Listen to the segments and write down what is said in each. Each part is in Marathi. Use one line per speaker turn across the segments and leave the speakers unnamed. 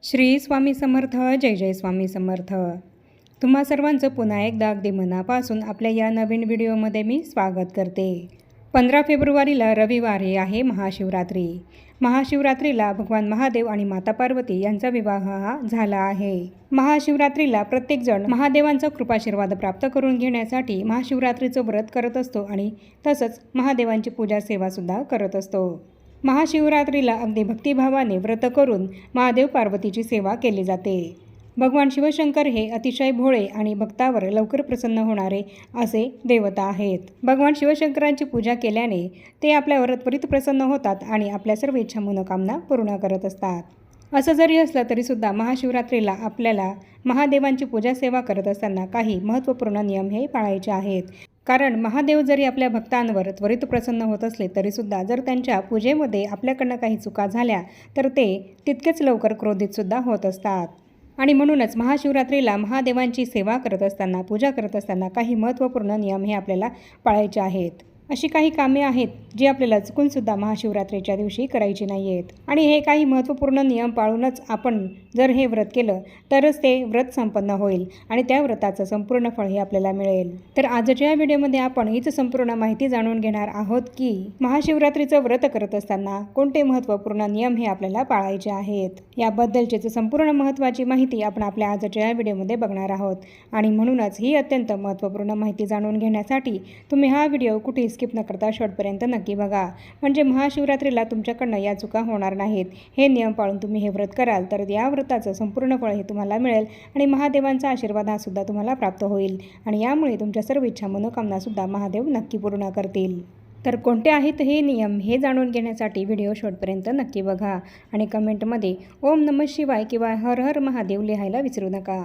श्री स्वामी समर्थ. जय जय स्वामी समर्थ. तुम्हा सर्वांचं पुन्हा एकदा अगदी मनापासून आपल्या या नवीन व्हिडिओमध्ये मी स्वागत करते. 15 फेब्रुवारीला रविवारी आहे महाशिवरात्री. महाशिवरात्रीला भगवान महादेव आणि माता पार्वती यांचा विवाह हा झाला आहे. महाशिवरात्रीला प्रत्येकजण महादेवांचा कृपाशीर्वाद प्राप्त करून घेण्यासाठी महाशिवरात्रीचं व्रत करत असतो आणि तसंच महादेवांची पूजा सेवासुद्धा करत असतो. महाशिवरात्रीला अगदी भक्तिभावाने व्रत करून महादेव पार्वतीची सेवा केली जाते. भगवान शिवशंकर हे अतिशय भोळे आणि भक्तावर लवकर प्रसन्न होणारे असे देवता आहेत. भगवान शिवशंकरांची पूजा केल्याने ते आपल्यावर त्वरित प्रसन्न होतात आणि आपल्या सर्व इच्छा मनोकामना पूर्ण करत असतात. असं जरी असलं तरीसुद्धा महाशिवरात्रीला आपल्याला महादेवांची पूजा सेवा करत असताना काही महत्त्वपूर्ण नियम हे पाळायचे आहेत. कारण महादेव जरी आपल्या भक्तांवर त्वरित प्रसन्न होत असले तरीसुद्धा जर त्यांच्या पूजेमध्ये आपल्याकडनं काही चुका झाल्या तर ते तितकेच लवकर क्रोधितसुद्धा होत असतात. आणि म्हणूनच महाशिवरात्रीला महादेवांची सेवा करत असताना, पूजा करत असताना काही महत्त्वपूर्ण नियम हे आपल्याला पाळायचे आहेत. अशी काही कामे आहेत जी आपल्याला चुकूनसुद्धा महाशिवरात्रीच्या दिवशी करायची नाही आहेत. आणि हे काही महत्त्वपूर्ण नियम पाळूनच आपण जर हे व्रत केलं तरच ते व्रत संपन्न होईल आणि त्या व्रताचं संपूर्ण फळ हे आपल्याला मिळेल. तर आजच्या व्हिडिओमध्ये आपण हीच संपूर्ण माहिती जाणून घेणार आहोत की महाशिवरात्रीचं व्रत करत असताना कोणते महत्त्वपूर्ण नियम हे आपल्याला पाळायचे आहेत. याबद्दलची संपूर्ण महत्त्वाची माहिती आपण आपल्या आजच्या व्हिडिओमध्ये बघणार आहोत. आणि म्हणूनच ही अत्यंत महत्त्वपूर्ण माहिती जाणून घेण्यासाठी तुम्ही हा व्हिडिओ कुठे स्किप न करता शेवटपर्यंत नक्की बघा. म्हणजे महाशिवरात्रीला तुमच्याकडनं या चुका होणार नाहीत. हे नियम पाळून तुम्ही हे व्रत कराल तर या व्रताचं संपूर्ण फळ हे तुम्हाला मिळेल आणि महादेवांचा आशीर्वाद हा सुद्धा तुम्हाला प्राप्त होईल आणि यामुळे तुमच्या सर्व इच्छा मनोकामनासुद्धा महादेव नक्की पूर्ण करतील. तर कोणते आहेत हे नियम हे जाणून घेण्यासाठी व्हिडिओ शेवटपर्यंत नक्की बघा आणि कमेंटमध्ये ओम नमः शिवाय किंवा हर हर महादेव लिहायला विसरू नका.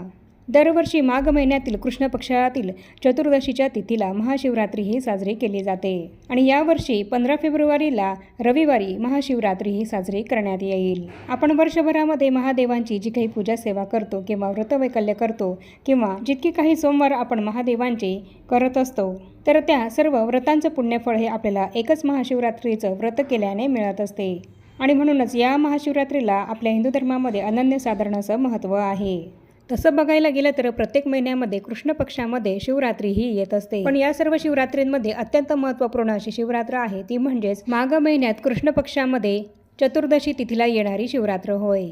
दरवर्षी माघ महिन्यातील कृष्ण पक्षातील चतुर्दशीच्या तिथीला महाशिवरात्री ही साजरी केली जाते आणि यावर्षी 15 फेब्रुवारीला रविवारी महाशिवरात्री ही साजरी करण्यात येईल. आपण वर्षभरामध्ये महादेवांची जी काही पूजा सेवा करतो किंवा व्रतवैकल्य करतो किंवा जितकी काही सोमवार आपण महादेवांचे करत असतो तर त्या सर्व व्रतांचं पुण्यफळ हे आपल्याला एकच महाशिवरात्रीचं व्रत केल्याने मिळत असते. आणि म्हणूनच या महाशिवरात्रीला आपल्या हिंदू धर्मामध्ये अनन्यसाधारण असं महत्त्व आहे. तसं बघायला गेलं तर प्रत्येक महिन्यामध्ये कृष्ण पक्षामध्ये शिवरात्री ही येत असते. पण या सर्व शिवरात्रींमध्ये अत्यंत महत्त्वपूर्ण अशी शिवरात्र आहे ती म्हणजेच माघ महिन्यात कृष्ण पक्षामध्ये चतुर्दशी तिथीला येणारी शिवरात्र होय.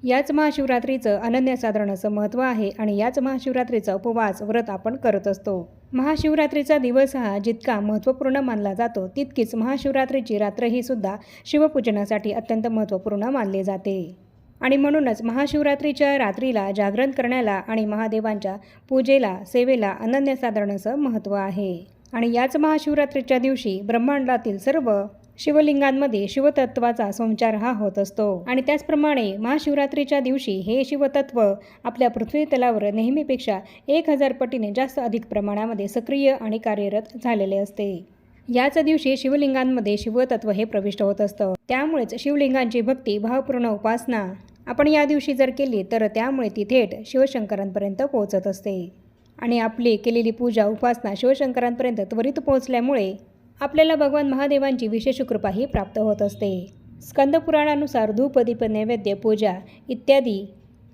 याच महाशिवरात्रीचं अनन्यसाधारण असं महत्त्व आहे आणि याच महाशिवरात्रीचा उपवास व्रत आपण करत असतो. महाशिवरात्रीचा दिवस हा जितका महत्त्वपूर्ण मानला जातो तितकीच महाशिवरात्रीची रात्र ही सुद्धा शिवपूजनासाठी अत्यंत महत्त्वपूर्ण मानली जाते. आणि म्हणूनच महाशिवरात्रीच्या रात्रीला जागरण करण्याला आणि महादेवांच्या पूजेला सेवेला अनन्यसाधारण असं महत्त्व आहे. आणि याच महाशिवरात्रीच्या दिवशी ब्रह्मांडातील सर्व शिवलिंगांमध्ये शिवतत्वाचा संचार हा होत असतो. आणि त्याचप्रमाणे महाशिवरात्रीच्या दिवशी हे शिवतत्व आपल्या पृथ्वी तलावर नेहमीपेक्षा 1000 पटीने जास्त अधिक प्रमाणामध्ये सक्रिय आणि कार्यरत झालेले असते. याच दिवशी शिवलिंगांमध्ये शिवतत्व हे प्रविष्ट होत असतं. त्यामुळेच शिवलिंगांची भक्ती भावपूर्ण उपासना आपण या दिवशी जर केली तर त्यामुळे ती थेट शिवशंकरांपर्यंत पोहोचत असते. आणि आपली केलेली पूजा उपासना शिवशंकरांपर्यंत त्वरित पोहोचल्यामुळे आपल्याला भगवान महादेवांची विशेष कृपाही प्राप्त होत असते. स्कंदपुराणानुसार धूप दीप नैवेद्य पूजा इत्यादी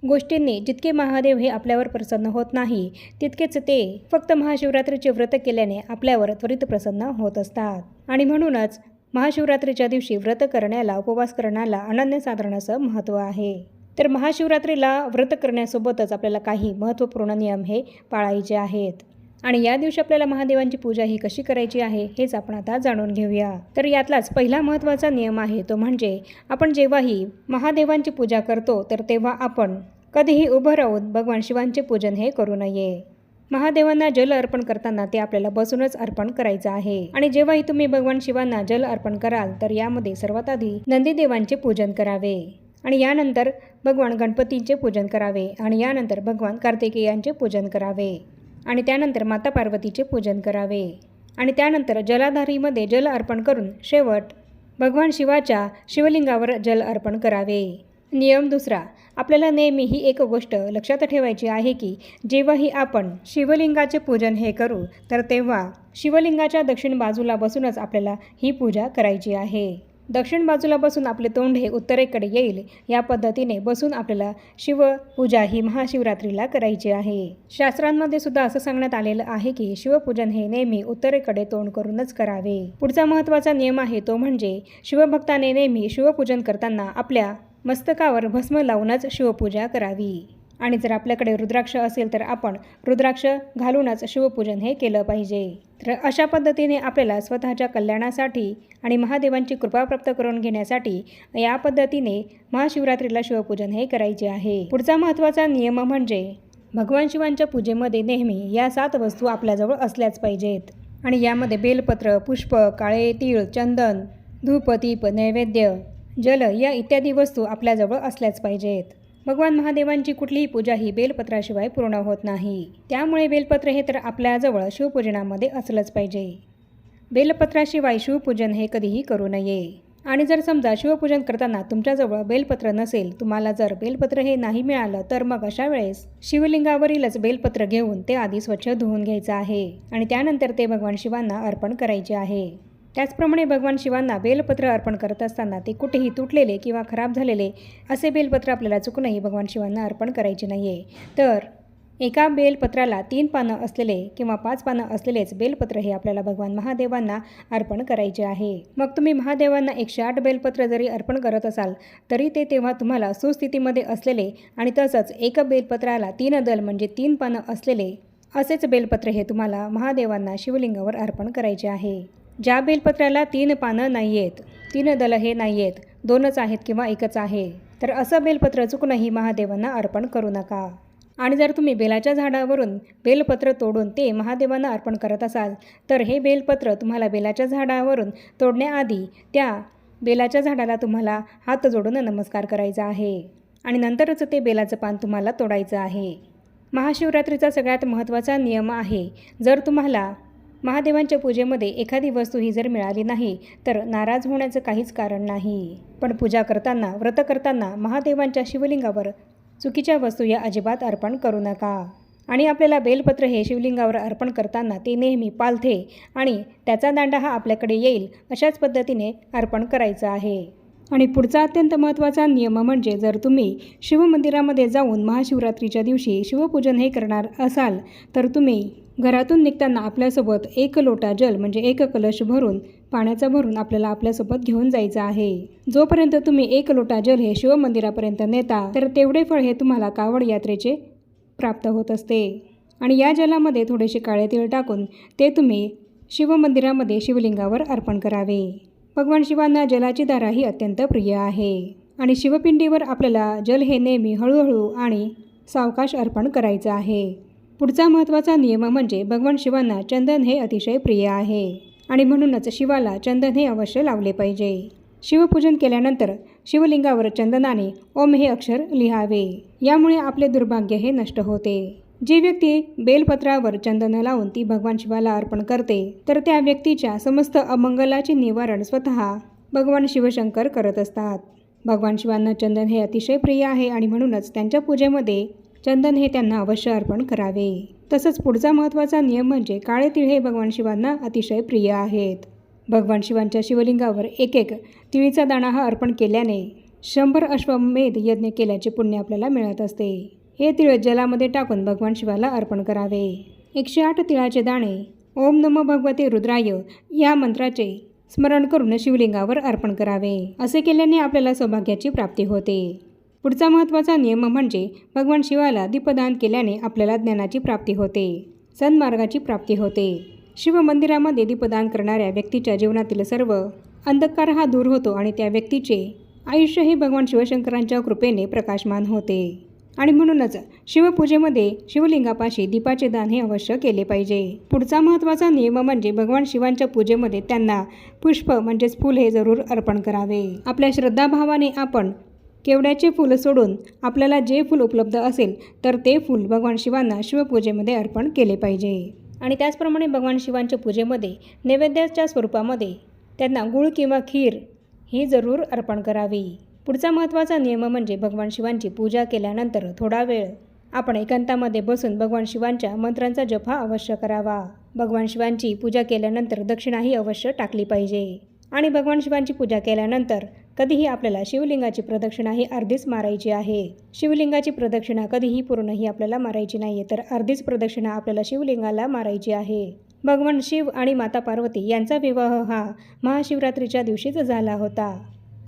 गोष्टींनी जितके महादेव हे आपल्यावर प्रसन्न होत नाही तितकेच ते फक्त महाशिवरात्रीचे व्रत केल्याने आपल्यावर त्वरित प्रसन्न होत असतात. आणि म्हणूनच महाशिवरात्रीच्या दिवशी व्रत करण्याला उपवास करण्याला अनन्यसाधारण असं महत्त्व आहे. तर महाशिवरात्रीला व्रत करण्यासोबतच आपल्याला काही महत्त्वपूर्ण नियम हे पाळायचे आहेत. आणि या दिवशी आपल्याला महादेवांची पूजा ही कशी करायची आहे हेच आपण आता जाणून घेऊया. तर यातलाच पहिला महत्त्वाचा नियम आहे तो म्हणजे आपण जेव्हाही महादेवांची पूजा करतो तर तेव्हा आपण कधीही उभं राहून भगवान शिवांचे पूजन हे करू नये. महादेवांना जल अर्पण करताना ते आपल्याला बसूनच अर्पण करायचं आहे. आणि जेव्हाही तुम्ही भगवान शिवांना जल अर्पण कराल तर यामध्ये सर्वात आधी नंदीदेवांचे पूजन करावे आणि यानंतर भगवान गणपतींचे पूजन करावे आणि यानंतर भगवान कार्तिकेयांचे पूजन करावे आणि त्यानंतर माता पार्वतीचे पूजन करावे आणि त्यानंतर जलाधारीमध्ये जल अर्पण करून शेवट भगवान शिवाच्या शिवलिंगावर जल अर्पण करावे. नियम दुसरा, आपल्याला नेहमी ही एक गोष्ट लक्षात ठेवायची आहे की जेव्हाही आपण शिवलिंगाचे पूजन हे करू तर तेव्हा शिवलिंगाच्या दक्षिण बाजूला बसूनच आपल्याला ही पूजा करायची आहे. दक्षिण बाजूला बसून आपले तोंड हे उत्तरेकडे येईल या पद्धतीने बसून आपल्याला शिवपूजा ही महाशिवरात्रीला करायची आहे. शास्त्रांमध्ये सुद्धा असं सांगण्यात आलेलं आहे की शिवपूजन हे नेहमी उत्तरेकडे तोंड करूनच करावे. पुढचा महत्त्वाचा नियम आहे तो म्हणजे शिवभक्ताने नेहमी शिवपूजन करताना आपल्या मस्तकावर भस्म लावूनच शिवपूजा करावी. आणि जर आपल्याकडे रुद्राक्ष असेल तर आपण रुद्राक्ष घालूनच शिवपूजन हे केलं पाहिजे. तर अशा पद्धतीने आपल्याला स्वतःच्या कल्याणासाठी आणि महादेवांची कृपा प्राप्त करून घेण्यासाठी या पद्धतीने महाशिवरात्रीला शिवपूजन हे करायचे आहे. पुढचा महत्त्वाचा नियम म्हणजे भगवान शिवांच्या पूजेमध्ये नेहमी या 7 वस्तू आपल्याजवळ असल्याच पाहिजेत. आणि यामध्ये बेलपत्र, पुष्प, काळे तीळ, चंदन, धूप, दीप, नैवेद्य, जल या इत्यादी वस्तू आपल्याजवळ असल्याच पाहिजेत. भगवान महादेवांची कुठलीही पूजा ही बेलपत्राशिवाय पूर्ण होत नाही. त्यामुळे बेलपत्र हे तर आपल्याजवळ शिवपूजनामध्ये असलंच पाहिजे. बेलपत्राशिवाय शिवपूजन हे कधीही करू नये. आणि जर समजा शिवपूजन करताना तुमच्याजवळ बेलपत्र नसेल, तुम्हाला जर बेलपत्र हे नाही मिळालं तर मग अशा वेळेस शिवलिंगावरीलच बेलपत्र घेऊन ते आधी स्वच्छ धुवून घ्यायचं आहे आणि त्यानंतर ते भगवान शिवांना अर्पण करायचे आहे. त्याचप्रमाणे भगवान शिवांना बेलपत्र अर्पण करत असताना ते कुठेही तुटलेले किंवा खराब झालेले असे बेलपत्र आपल्याला चुकूनही भगवान शिवांना अर्पण करायचे नाही आहे. तर एका बेलपत्राला 3 पानं असलेले किंवा 5 पानं असलेलेच बेलपत्र हे आपल्याला भगवान महादेवांना अर्पण करायचे आहे. मग तुम्ही महादेवांना 108 बेलपत्र जरी अर्पण करत असाल तरी ते तेव्हा तुम्हाला सुस्थितीमध्ये असलेले आणि तसंच एक बेलपत्राला 3 दल म्हणजे 3 पानं असलेले असेच बेलपत्र हे तुम्हाला महादेवांना शिवलिंगावर अर्पण करायचे आहे. ज्या बेलपत्राला 3 पानं नाही आहेत, 3 दल हे नाही आहेत, 2च आहेत किंवा 1च आहे, तर असं बेलपत्र चुकूनही महादेवांना अर्पण करू नका. आणि जर तुम्ही बेलाच्या झाडावरून बेलपत्र तोडून ते महादेवांना अर्पण करत असाल तर हे बेलपत्र तुम्हाला बेलाच्या झाडावरून तोडण्याआधी त्या बेलाच्या झाडाला तुम्हाला हात जोडून नमस्कार करायचा आहे आणि नंतरच ते बेलाचं पान तुम्हाला तोडायचं आहे. महाशिवरात्रीचा सगळ्यात महत्त्वाचा नियम आहे, जर तुम्हाला महादेवांच्या पूजेमध्ये एखादी वस्तू ही जर मिळाली नाही तर नाराज होण्याचं काहीच कारण नाही. पण पूजा करताना, व्रत करताना महादेवांच्या शिवलिंगावर चुकीच्या वस्तू या अजिबात अर्पण करू नका. आणि आपल्याला बेलपत्र हे शिवलिंगावर अर्पण करताना ते नेहमी पालथे आणि त्याचा दांडा हा आपल्याकडे येईल अशाच पद्धतीने अर्पण करायचं आहे. आणि पुढचा अत्यंत महत्त्वाचा नियम म्हणजे जर तुम्ही शिवमंदिरामध्ये जाऊन महाशिवरात्रीच्या दिवशी शिवपूजन हे करणार असाल तर तुम्ही घरातून निघताना आपल्यासोबत 1 लोटा जल म्हणजे 1 कलश पाण्याचा भरून आपल्याला आपल्यासोबत घेऊन जायचं आहे. जोपर्यंत तुम्ही 1 लोटा जल हे शिवमंदिरापर्यंत नेता तर तेवढे फळ हे तुम्हाला कावड यात्रेचे प्राप्त होत असते. आणि या जलामध्ये थोडेसे काळे तीळ टाकून ते तुम्ही शिवमंदिरामध्ये शिवलिंगावर अर्पण करावे. भगवान शिवांना जलाची धारा ही अत्यंत प्रिय आहे आणि शिवपिंडीवर आपल्याला जल हे नेहमी हळूहळू आणि सावकाश अर्पण करायचं आहे. पुढचा महत्त्वाचा नियम म्हणजे भगवान शिवांना चंदन हे अतिशय प्रिय आहे आणि म्हणूनच शिवाला चंदन हे अवश्य लावले पाहिजे. शिवपूजन केल्यानंतर शिवलिंगावर चंदनाने ओम हे अक्षर लिहावे. यामुळे आपले दुर्भाग्य हे नष्ट होते. जी व्यक्ती बेलपत्रावर चंदन लावून ती भगवान शिवाला अर्पण करते तर त्या व्यक्तीच्या समस्त अमंगलाचे निवारण स्वतः भगवान शिवशंकर करत असतात. भगवान शिवांना चंदन हे अतिशय प्रिय आहे आणि म्हणूनच त्यांच्या पूजेमध्ये चंदन हे त्यांना अवश्य अर्पण करावे. तसंच पुढचा महत्त्वाचा नियम म्हणजे काळे तीळ हे भगवान शिवांना अतिशय प्रिय आहेत. भगवान शिवांच्या शिवलिंगावर 1 तिळीचा दाणा हा अर्पण केल्याने 100 अश्वमेध यज्ञ केल्याचे पुण्य आपल्याला मिळत असते. हे तीळ जलामध्ये टाकून भगवान शिवाला अर्पण करावे. 108 तिळाचे दाणे ओम नमो भगवते रुद्राय या मंत्राचे स्मरण करून शिवलिंगावर अर्पण करावे. असे केल्याने आपल्याला सौभाग्याची प्राप्ती होते. पुढचा महत्त्वाचा नियम म्हणजे भगवान शिवाला दीपदान केल्याने आपल्याला ज्ञानाची प्राप्ती होते, सन्मार्गाची प्राप्ती होते. शिवमंदिरामध्ये दीपदान करणाऱ्या व्यक्तीच्या जीवनातील सर्व अंधकार हा दूर होतो आणि त्या व्यक्तीचे आयुष्य हे भगवान शिवशंकरांच्या कृपेने प्रकाशमान होते. आणि म्हणूनच शिवपूजेमध्ये शिवलिंगापाशी दीपाचे दान हे अवश्य केले पाहिजे. पुढचा महत्त्वाचा नियम म्हणजे भगवान शिवांच्या पूजेमध्ये त्यांना पुष्प म्हणजेच फूल हे जरूर अर्पण करावे. आपल्या श्रद्धाभावाने आपण केवड्याचे फूल सोडून आपल्याला जे फूल उपलब्ध असेल तर ते फूल भगवान शिवांना शिवपूजेमध्ये अर्पण केले पाहिजे. आणि त्याचप्रमाणे भगवान शिवांच्या पूजेमध्ये नैवेद्याच्या स्वरूपामध्ये त्यांना गूळ किंवा खीर ही जरूर अर्पण करावी. पुढचा महत्त्वाचा नियम म्हणजे भगवान शिवांची पूजा केल्यानंतर थोडा वेळ आपण एकांतामध्ये बसून भगवान शिवांच्या मंत्रांचा जप हा अवश्य करावा. भगवान शिवांची पूजा केल्यानंतर दक्षिणाही अवश्य टाकली पाहिजे. आणि भगवान शिवांची पूजा केल्यानंतर कधीही आपल्याला शिवलिंगाची प्रदक्षिणा ही अर्धीच मारायची आहे. शिवलिंगाची प्रदक्षिणा कधीही पूर्णही आपल्याला मारायची नाही आहे, तर अर्धीच प्रदक्षिणा आपल्याला शिवलिंगाला मारायची आहे. भगवान शिव आणि माता पार्वती यांचा विवाह हा महाशिवरात्रीच्या दिवशीच झाला होता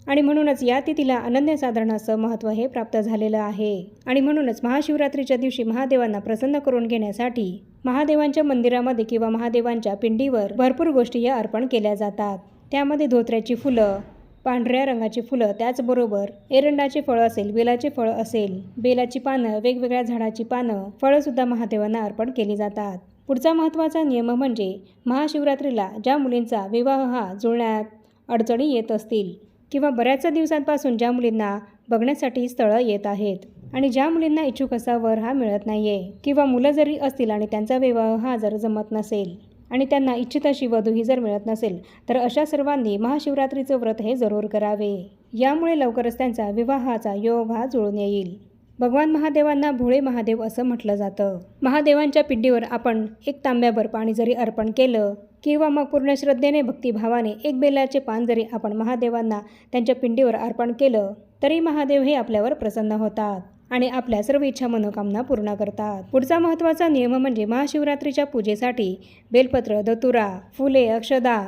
आणि म्हणूनच या तिथीला अनन्यसाधारण असं महत्त्व हे प्राप्त झालेलं आहे. आणि म्हणूनच महाशिवरात्रीच्या दिवशी महादेवांना प्रसन्न करून घेण्यासाठी महादेवांच्या मंदिरामध्ये किंवा महादेवांच्या पिंडीवर भरपूर गोष्टी या अर्पण केल्या जातात. त्यामध्ये धोत्र्याची फुलं, पांढऱ्या रंगाची फुलं, त्याचबरोबर एरंडाचे फळं असेल, बेलाचे फळं असेल, बेलाची पानं, वेगवेगळ्या झाडाची पानं, फळंसुद्धा महादेवांना अर्पण केली जातात. पुढचा महत्त्वाचा नियम म्हणजे महाशिवरात्रीला ज्या मुलींचा विवाह हा जुळण्यात अडचणी येत असतील किंवा बऱ्याच दिवसांपासून ज्या मुलींना बघण्यासाठी स्थळं येत आहेत आणि ज्या मुलींना इच्छुक असा वर हा मिळत नाही आहे किंवा मुलं जरी असतील आणि त्यांचा विवाह हा जर जमत नसेल आणि त्यांना इच्छित अशी वधू ही जर मिळत नसेल, तर अशा सर्वांनी महाशिवरात्रीचं व्रत हे जरूर करावे. यामुळे लवकरच त्यांचा विवाहाचा योग हा जुळून येईल. भगवान महादेवांना भोळे महादेव असं म्हटलं जातं. महादेवांच्या पिंडीवर आपण 1 तांब्याभर पाणी जरी अर्पण केलं किंवा मग पूर्ण श्रद्धेने भक्तिभावाने 1 बेलाचे पान जरी आपण महादेवांना त्यांच्या पिंडीवर अर्पण केलं तरी महादेव हे आपल्यावर प्रसन्न होतात आणि आपल्या सर्व इच्छा मनोकामना पूर्ण करतात. पुढचा महत्त्वाचा नियम म्हणजे महाशिवरात्रीच्या पूजेसाठी बेलपत्र, दतुरा, फुले, अक्षदा,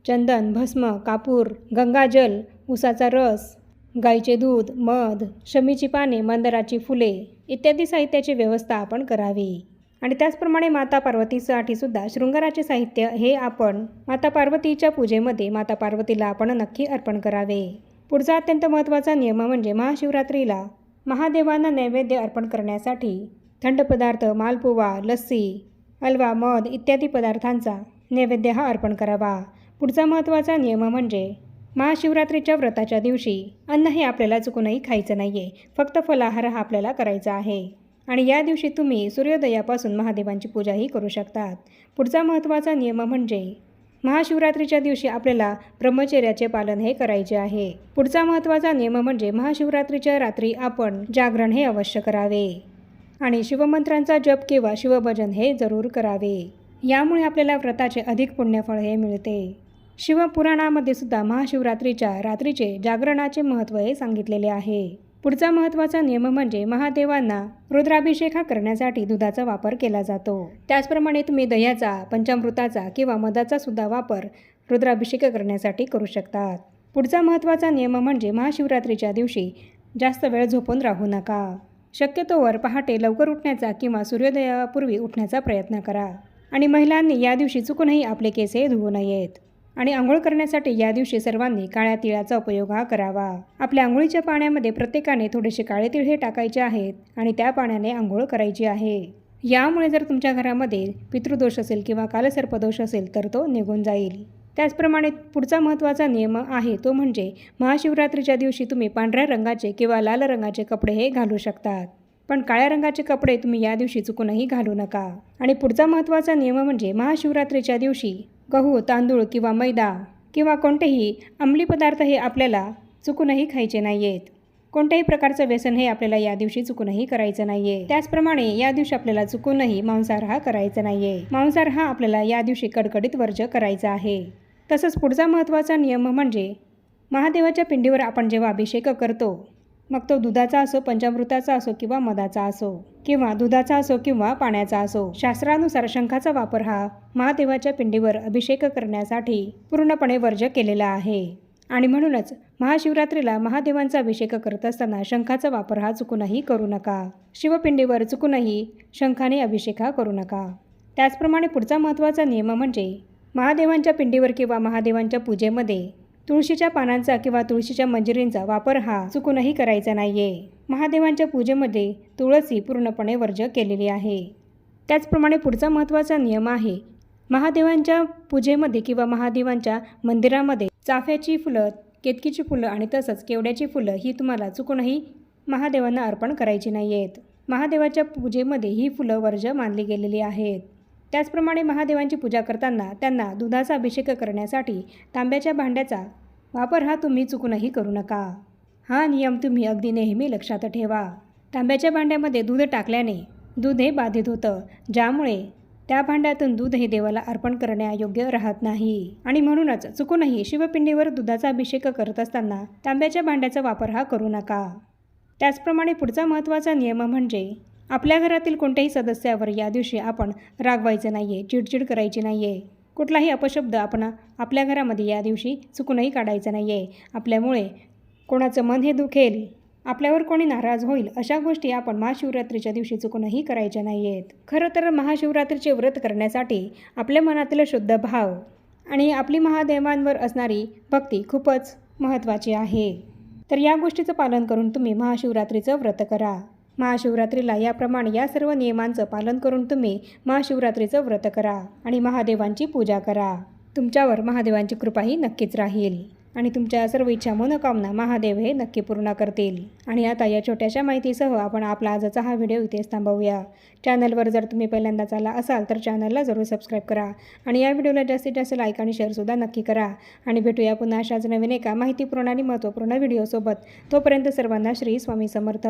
चंदन, भस्म, कापूर, गंगाजल, उसाचा रस, गाईचे दूध, मध, शमीची पाने, मंदाराची फुले इत्यादी साहित्याची व्यवस्था आपण करावी. आणि त्याचप्रमाणे माता पार्वतीसाठी सुद्धा शृंगाराचे साहित्य हे आपण माता पार्वतीच्या पूजेमध्ये माता पार्वतीला आपण नक्की अर्पण करावे. पुढचा अत्यंत महत्त्वाचा नियम म्हणजे महाशिवरात्रीला महादेवांना नैवेद्य अर्पण करण्यासाठी थंड पदार्थ, मालपुवा, लस्सी, हलवा, मध इत्यादी पदार्थांचा नैवेद्य हा अर्पण करावा. पुढचा महत्त्वाचा नियम म्हणजे महाशिवरात्रीच्या व्रताच्या दिवशी अन्न हे आपल्याला चुकूनही खायचं नाही आहे, फक्त फलाहार हा आपल्याला करायचा आहे. आणि या दिवशी तुम्ही सूर्योदयापासून महादेवांची पूजाही करू शकतात. पुढचा महत्त्वाचा नियम म्हणजे महाशिवरात्रीच्या दिवशी आपल्याला ब्रह्मचर्याचे पालन हे करायचे आहे. पुढचा महत्त्वाचा नियम म्हणजे महाशिवरात्रीच्या रात्री आपण जागरण हे अवश्य करावे आणि शिवमंत्रांचा जप किंवा शिवभजन हे जरूर करावे. यामुळे आपल्याला व्रताचे अधिक पुण्यफळ हे मिळते. शिवपुराणामध्ये सुद्धा महाशिवरात्रीच्या रात्रीचे जागरणाचे महत्त्व हे सांगितलेले आहे. पुढचा महत्त्वाचा नियम म्हणजे महादेवांना रुद्राभिषेक हा करण्यासाठी दुधाचा वापर केला जातो. त्याचप्रमाणे तुम्ही दह्याचा, पंचामृताचा किंवा मधाचा सुद्धा वापर रुद्राभिषेक करण्यासाठी करू शकतात. पुढचा महत्त्वाचा नियम म्हणजे महाशिवरात्रीच्या दिवशी जास्त वेळ झोपून राहू नका. शक्यतोवर पहाटे लवकर उठण्याचा किंवा सूर्योदयापूर्वी उठण्याचा प्रयत्न करा. आणि महिलांनी या दिवशी चुकूनही आपले केस हे धुवू नयेत. आणि आंघोळ करण्यासाठी या दिवशी सर्वांनी काळ्या तिळाचा उपयोग हा करावा. आपल्या आंघोळीच्या पाण्यामध्ये प्रत्येकाने थोडेसे काळे तिळ हे टाकायचे आहेत आणि त्या पाण्याने आंघोळ करायची आहे. यामुळे जर तुमच्या घरामध्ये पितृदोष असेल किंवा कालसर्पदोष असेल तर तो निघून जाईल. त्याचप्रमाणे पुढचा महत्त्वाचा नियम आहे तो म्हणजे महाशिवरात्रीच्या दिवशी तुम्ही पांढऱ्या रंगाचे किंवा लाल रंगाचे कपडे हे घालू शकतात, पण काळ्या रंगाचे कपडे तुम्ही या दिवशी चुकूनही घालू नका. आणि पुढचा महत्त्वाचा नियम म्हणजे महाशिवरात्रीच्या दिवशी गहू, तांदूळ किंवा मैदा किंवा कोणतेही अंमली पदार्थ हे आपल्याला चुकूनही खायचे नाही आहेत. कोणत्याही प्रकारचं व्यसन हे आपल्याला या दिवशी चुकूनही करायचं नाही आहे. त्याचप्रमाणे या दिवशी आपल्याला चुकूनही मांसाहार हा करायचा नाही आहे. मांसाहार हा आपल्याला या दिवशी कडकडीत वर्ज्य करायचा आहे. तसंच पुढचा महत्त्वाचा नियम म्हणजे महादेवाच्या पिंडीवर आपण जेव्हा अभिषेक करतो मग तो दुधाचा असो, पंचामृताचा असो किंवा मधाचा असो किंवा दुधाचा असो किंवा पाण्याचा असो, शास्त्रानुसार शंखाचा वापर हा महादेवाच्या पिंडीवर अभिषेक करण्यासाठी पूर्णपणे वर्ज्य केलेला आहे. आणि म्हणूनच महाशिवरात्रीला महादेवांचा अभिषेक करत असताना शंखाचा वापर हा चुकूनही करू नका. शिवपिंडीवर चुकूनही शंखाने अभिषेक हा करू नका. त्याचप्रमाणे पुढचा महत्त्वाचा नियम म्हणजे महादेवांच्या पिंडीवर किंवा महादेवांच्या पूजेमध्ये तुळशीच्या पानांचा किंवा तुळशीच्या मंजिरींचा वापर हा चुकूनही करायचा नाही आहे. महादेवांच्या पूजेमध्ये तुळस पूर्णपणे वर्ज्य केलेली आहे. त्याचप्रमाणे पुढचा महत्त्वाचा नियम आहे महादेवांच्या पूजेमध्ये किंवा महादेवांच्या मंदिरामध्ये चाफ्याची फुलं, केतकीची फुलं आणि तसंच केवड्याची फुलं ही तुम्हाला चुकूनही महादेवांना अर्पण करायची नाही आहेत. महादेवाच्या पूजेमध्ये ही फुलं वर्ज्य मानली गेलेली आहेत. त्याचप्रमाणे महादेवांची पूजा करताना त्यांना दुधाचा अभिषेक करण्यासाठी तांब्याच्या भांड्याचा वापर हा तुम्ही चुकूनही करू नका. हा नियम तुम्ही अगदी नेहमी लक्षात ठेवा. तांब्याच्या भांड्यामध्ये दूध टाकल्याने दूध हे बाधित होतं, ज्यामुळे त्या भांड्यातून दूध हे देवाला अर्पण करण्यायोग्य राहत नाही आणि म्हणूनच चुकूनही शिवपिंडीवर दुधाचा अभिषेक करत असताना तांब्याच्या भांड्याचा वापर हा करू नका. त्याचप्रमाणे पुढचा महत्त्वाचा नियम म्हणजे आपल्या घरातील कोणत्याही सदस्यावर या दिवशी आपण रागवायचं नाही आहे, चिडचिड करायची नाही आहे. कुठलाही अपशब्द आपण आपल्या घरामध्ये या दिवशी चुकूनही काढायचा नाही आहे. आपल्यामुळे कोणाचं मन हे दुखेल, आपल्यावर कोणी नाराज होईल अशा गोष्टी आपण महाशिवरात्रीच्या दिवशी चुकूनही करायच्या नाही आहेत. खरं तर महाशिवरात्रीचे व्रत करण्यासाठी आपल्या मनातील शुद्ध भाव आणि आपली महादेवांवर असणारी भक्ती खूपच महत्त्वाची आहे. तर या गोष्टीचं पालन करून तुम्ही महाशिवरात्रीचं व्रत करा. महाशिवरात्रीला याप्रमाणे या सर्व नियमांचं पालन करून तुम्ही महाशिवरात्रीचं व्रत करा आणि महादेवांची पूजा करा. तुमच्यावर महादेवांची कृपाही नक्कीच राहील आणि तुमच्या सर्व इच्छा मनोकामना महादेव हे नक्की पूर्ण करतील. आणि आता या छोट्याशा माहितीसह आपण आपला आजचा हा व्हिडिओ इथेच थांबवूया. चॅनलवर जर तुम्ही पहिल्यांदाच आला असाल तर चॅनलला जरूर सबस्क्राईब करा आणि या व्हिडिओला जास्तीत जास्त लाईक आणि शेअरसुद्धा नक्की करा. आणि भेटूया पुन्हा अशाच नवीन एका माहितीपूर्ण आणि महत्त्वपूर्ण व्हिडिओसोबत. तोपर्यंत सर्वांना श्री स्वामी समर्थ.